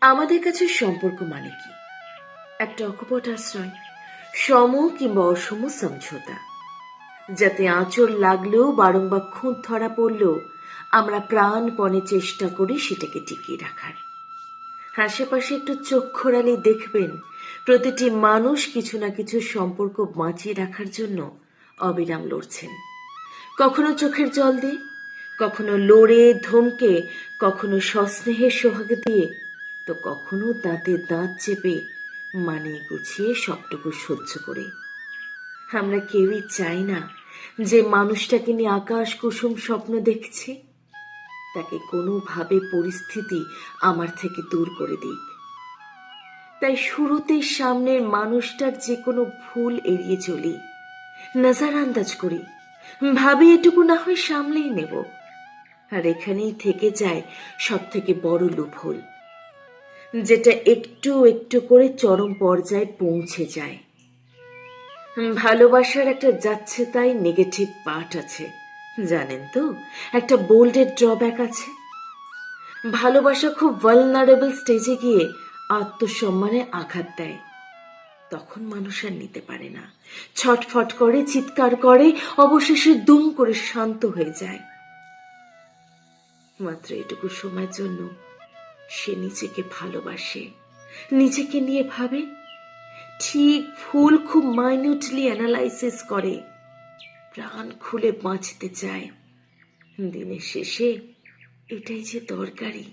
আমাদের কাছে সম্পর্ক মানে কি? একটা অকপট আশ্রয়, সম কিংবা অসম সমঝোতা, যাতে আঁচড় লাগলেও বারংবার খুঁত ধরা পড়লেও আমরা প্রাণপণে চেষ্টা করি সেটাকে টিকিয়ে রাখার। আশেপাশে একটু চোখ খোড়ালে দেখবেন প্রতিটি মানুষ কিছু না কিছু সম্পর্ক বাঁচিয়ে রাখার জন্য অবিরাম লড়ছেন। কখনো চোখের জল দিয়ে, কখনো লড়ে ধমকে, কখনো সস্নেহের সোহাগ দিয়ে, তো কখনো দাঁতে দাঁত চেপে মানিয়ে গুছিয়ে সবটুকু সহ্য করে। আমরা কেউই চাই না যে মানুষটাকে নিয়ে আকাশ কুসুম স্বপ্ন দেখছি তাকে কোনোভাবে পরিস্থিতি আমার থেকে দূর করে দিক। তাই শুরুতেই সামনের মানুষটার যে কোনো ভুল এড়িয়ে চলি, নজর আন্দাজ করি, ভাবি এটুকু না হয় সামলেই নেব। আর এখানেই থেকে যায় সব থেকে বড় লুফল, যেটা একটু একটু করে চরম পর্যায়ে পৌঁছে যায়। ভালোবাসার একটা যাচ্ছে তাই নেগেটিভ পার্ট আছে, জানেন তো? একটা বোল্ডের ড্রব্যাক আছে। ভালোবাসা খুব ভালনারেবল স্টেজে গিয়ে আত্মসম্মানে আঘাত দেয়। তখন মানুষ আর নিতে পারে না, ছটফট করে, চিৎকার করে, অবশেষে দুম করে শান্ত হয়ে যায়। মাত্র এটুকু সময়ের জন্য সে নিজেকে ভালোবাসে, নিজেকে নিয়ে ভাবে, ঠিক ভুল খুব মাইনিউটলি অ্যানালাইসিস করে, প্রাণ খুলে বাঁচতে চায়। দিনের শেষে এটাই যে দরকারি।